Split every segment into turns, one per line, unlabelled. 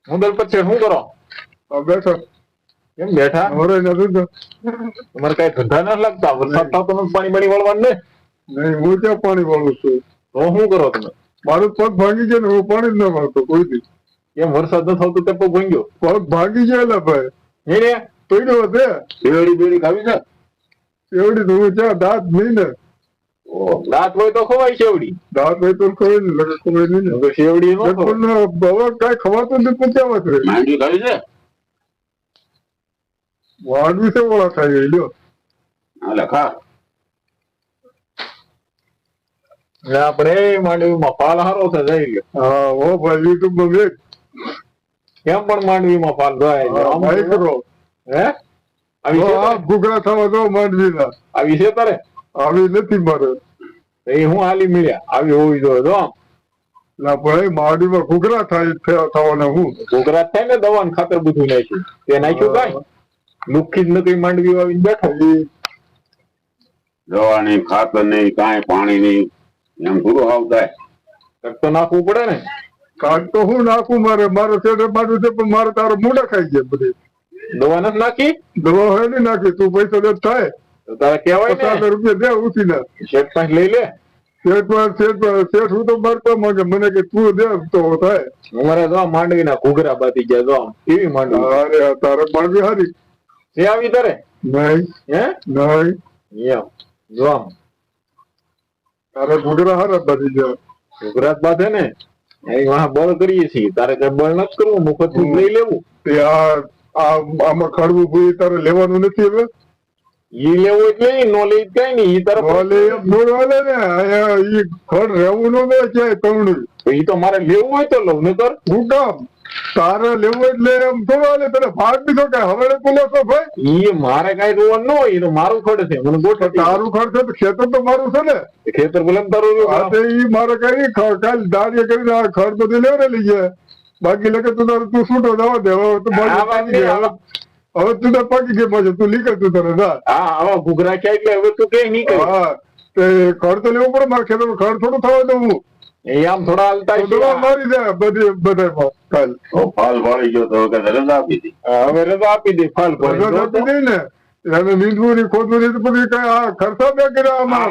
હું દલપત છે શું કરો?
બેઠો.
કેમ બેઠા? તમારે કઈ ધંધા ના લાગતા? વરસાદ થતો નથી, પાણી પાણી વળવાનું ને?
નહીં, હું ક્યાં પાણી વાળું છું?
તો શું કરો તમે?
મારું પગ ભાગી જાય ને હું પાણી જ ના વાળતો કોઈ દી.
કેમ વરસાદ ન થતો તે પગ ભાંગ્યો?
પગ ભાગી જાય ભાઈ.
એને
પડ્યો હશે.
બેડી બેડી ખાવી છે?
એવડી તો હું ક્યાં દાંત નહીં ને.
દાંત હોય તો ખવાય શેવડી.
દાંત હોય તો ખવાય ને, લગે ખવાય નહીં ને.
શેવડી નો ખવાય.
હવે કઈ ખવાતું નથી પચાવત રે.
માંડવી ખાવી છે?
માંડવી છે ઓળા ખાઈ લ્યો.
હાલે ખા. આપણે માંડવીમાં ફાલ હારો છે જઈ લ્યો.
હા ઓ ભાઈ યુટ્યુબ માં વેચ.
કેમ પણ માંડવીમાં ફાલ જાય
કરો
હે?
ઘૂઘરા થવા દો માંડવી ના.
આવી છે તારે?
આવી નથી મારે.
એ હું હાલી મળ્યા આવી હોવી જોઈએ તો આમ.
ના ભાઈ માંડવીમાં ઘૂઘરા થવાના હું.
ઘૂઘરા થાય ને દવા ને ખાતર બધું નાખ્યું. તે નાખ્યું કઈ? લુખી જ નકરી માંડવી આવીને બેઠો.
દવા નહીં, ખાતર નહીં, કાંઈ પાણી નહીં, એમ પૂરું આવતા
તો નાખવું પડે ને.
કાઢ તો હું નાખું મારે શેઠે મારું છે પણ મારે તારો મોઢા ખાઈ ગયા બધી.
દવા નથી નાખી?
દવા હોય નહીં નાખી. તું પૈસા દે થાય
તો તારે કેવાય
₹50 દે ઉઠીને.
શેઠ પાસે લઈ લે.
શેઠ હું તો મારતો માંગે મને કે તું દે તો થાય.
અમારે તો માંડવી ના ઘૂઘરા બાતી ગયા તો આમ કેવી માંડવી.
અરે તારે માંડવી હારી
છે આવી તારે?
નહીં
હે
નહીં
એમ જો આમ
તારે ઘૂઘરા હારા બાતી ગયા.
ઘૂઘરા બાંધે ને બળ કરીએ છીએ. તારે કઈ બળ નથી કરવું, મુફત લઈ લેવું.
આમાં ખડવું ભૂઈ તારે લેવાનું નથી હવે.
ઈ લેવું એટલે નો લઈ કઈ નઈ. ઈ તારે
બોલવાલે ને ઈ ખડ રહેવું નો ક્યાંય તવણું.
ઈ તો મારે લેવું હોય તો લઉં નકર
હું કામ તારે લેવું એટલે એમ થોડું હાલે. તને ભાગ દીધો કે હવે બોલો છો ભાઈ.
ઈ મારે કઈ રોવાનું ન હોય. ઈ તો મારું ખડ છે. મને ગોઠ
તારું ખડ છે તો ખેતર તો મારું છે ને.
ખેતર ભલે તારું.
ઈ મારે કઈ કાલ દાડીએ કરીને આ ખડ બધું લેવડે લઈ જાય. બાકી લગે તું તારે તું છૂટો જવા દે. હવે તું તો પાકી ગઈ પાછો તું લીકર તું તને
હા આવા ઘૂઘરા છે એટલે હવે તું કઈ નહીં કર.
હા ખડ તો લેવું પડે મારે ખેતર ખડ થોડું થવા દઉં હું.
એ આમ થોડા હાલતા
મારી દે બધી બધા કાલ
ફાલ વાળી ગયો તો રજા આપી દી.
હવે રજા આપી દે. ફાલ
આપી દઈ ને એને નીંદવું ની ખોદવું નહીં પછી કઈ આ ખર્ચો બે કર્યા આમાં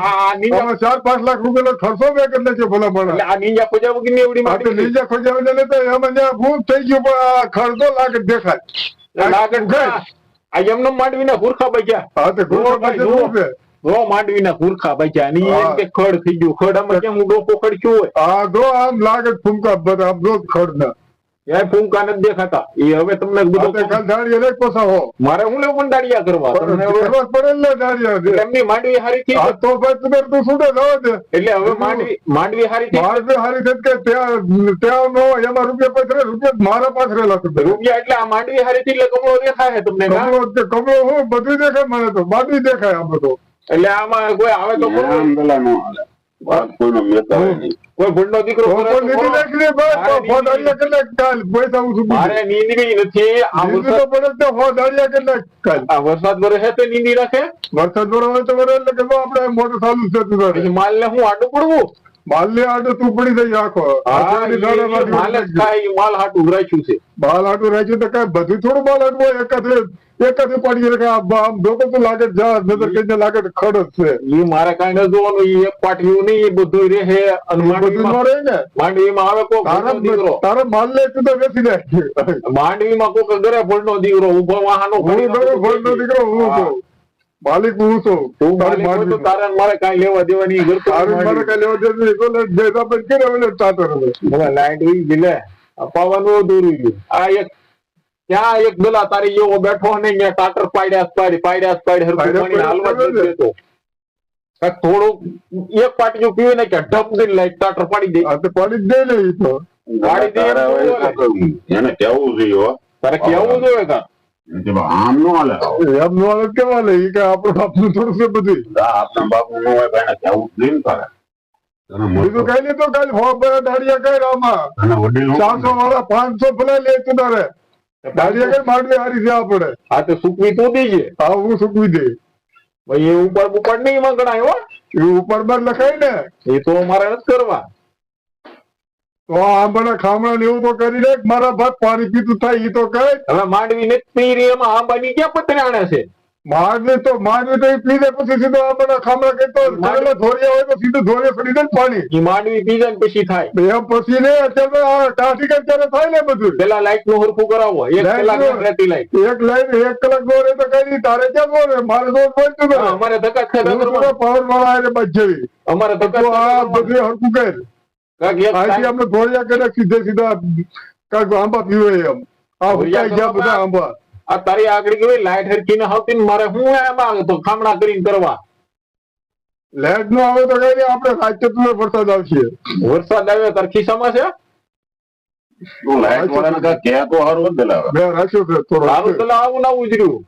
4-5 લાખ રૂપિયા ખર્ચો બે કરી નાખ્યો ભલા ભલા.
આ નીંજા ખોજા વગર એવડી
નીંજા ખોજાવી લેતા એમાં જ્યાં ભૂત થઈ ગયું પણ આ ખર્ચો લાગે દેખાય.
આ એમનો માંડવી ના ગુરખા બચ્યા.
હા તો
માંડવી ના ગુરખા બચ્યા ની ખડ થઈ ગયું. ખડ આમાં કેમ ડોકો ખડક્યું હોય.
હા જો આમ લાગે ફૂંકા બધા આમ જો ખડ ના
એ ફૂંકા નથી દેખાતા. એ હવે તમને
દાડિયા લઈ પસાવો.
મારે હું લેવું પણ દાડિયા કરવા
પડેલ ને દાડિયા
એમની માંડવી હારી થઈ.
તો ભાઈ તું છૂટો જવા દે.
એટલે હવે માંડવી હારી થઈ.
માંડવી હારી થઈ કે ત્યાં નો એમાં રૂપિયા મારા પાછરેલા
રૂપિયા એટલે આ માંડવી હારી થઈ એટલે કમળો દેખાય તમને.
કમળો હું બધું દેખાય મને તો માંડવી દેખાય આમ બધું.
એટલે આમાં કોઈ આવે તો કોઈ ભૂંડનો દીકરો મારે નીંદવી નથી. આ વરસાદ વરસે તો નીંદી રાખે.
વરસાદ વરસે તો વરે એટલે કે આપડે મોટું ચાલુ છે.
માલ ને હું આડું પડવું.
માલ ને આડું તું પડી જાય આખો.
માલ હાટું રાખ્યું છે.
માલ હાટું રાખ્યું તો કઈ બધું થોડું માલ હાટવું હોય. એકાદ પડી આમ લોકો તો લાગે નજર કઈ લાગે ખડ જ છે.
એ મારે કઈ ન જોવાનું. એક પાટિયું નહીં એ બધું રહે. માંડવીમાં આવે કોઈ
તારે માલ લે તું તો બેસી જાય.
માંડવીમાં કોઈ ઘરે ભોળનો દીકરો ઉભો વાહનો
ભોળનો દીકરો હું માલિક હું છું.
તારે મારે કઈ લેવા દેવાની
મારે કઈ લેવા દેવાની
લાઈટ લે અપાવાનું દોરું ગયું. આ એક ત્યાં એક દલા તારી એવો બેઠો ને ત્યાં ટાટર પાડ્યા થોડુંક એક પાટીયું પીવે ને કે ઢપ દઈને લાઈટ ટાટર પાડી દે.
પાડી દે ને એ તો
પાડી દે. એને કેવું જોઈએ.
તારે કેવું જોઈએ કા
આમ નો હાલે.
એમ નો હાલે કેવા લે કે આપણું બાપનું થોડું છે બધું.
આપણા બાપુ નો હોય ભાઈ કેવું નહીં કરે.
બીજું કઈ નહીં તો કાલે દાડિયા કઈ આમાં 400 વાળા 500 ભલે લે તું તારે દાડિયા કઈ માંડવી હારી છે આપડે.
હા તો સુકવી તું દેજે.
હા હું સુકવી દે.
ભાઈ એ ઉપર નહીં માં ગણાય હો.
એ ઉપર માં લખાય ને
એ તો મારે નથી કરવા.
તો આંબાના ખામણા ને એવું તો કરી લે મારા ભાત પાણી પીતું થાય એ તો કઈ
હવે માંડવી નથી પી રહી એમાં આંબાની ક્યાં પતરાણે છે?
માંડવી તો એ પી દે પછી સીધો આંબાના ખામણા કરતો કરેલા ધોરિયા હોય તો સીધું ધોરિયા પડી જાય ને પાણી
ઈ માંડવી પી જાય ને પછી થાય.
એમ પછી ને અત્યારે આ કાઠી કઈ ત્યારે થાય ને બધું
પેલા લાઈટ નું હરખું કરાવો, 1
Light
કલાક
નું-
રહેતી લાઈટ.
1 કલાક દોરે તો કઈ તારે ક્યાં દોરે મારે તો બનતું
હા, અમારે ધક્કા ખાધા કરવા.
પાવર વાળા એને બચેવી
અમારે ધક્કા
તો આ
ખાધા કરવા.
બધું હરકું કર
કાંઈક એક
અહીંથી
time-
આપણે ધોરિયા કરે સીધા કાંઈક આંબા પીવે એમ આ
ધોરિયા
હુકાઈ ગયા બધા આંબા
આ તારી આગળ કેવી લાઈટ હરખી ને આવતી ને મારે હું એમાં તો ખામણા કરીને કરવા.
લાઈટ નો આવે તો કઈ નહીં આપણે રાજ્ય વરસાદ આવશે
વરસાદ આવ્યો તાર ખિસ્સામાં છે?
તું લાઈટ વાળાને કાંઈક કહે તો સારું જ ને લાવે.
મેં રાખ્યો છે થોડો
સારું તો આવું ના ઉજર્યું.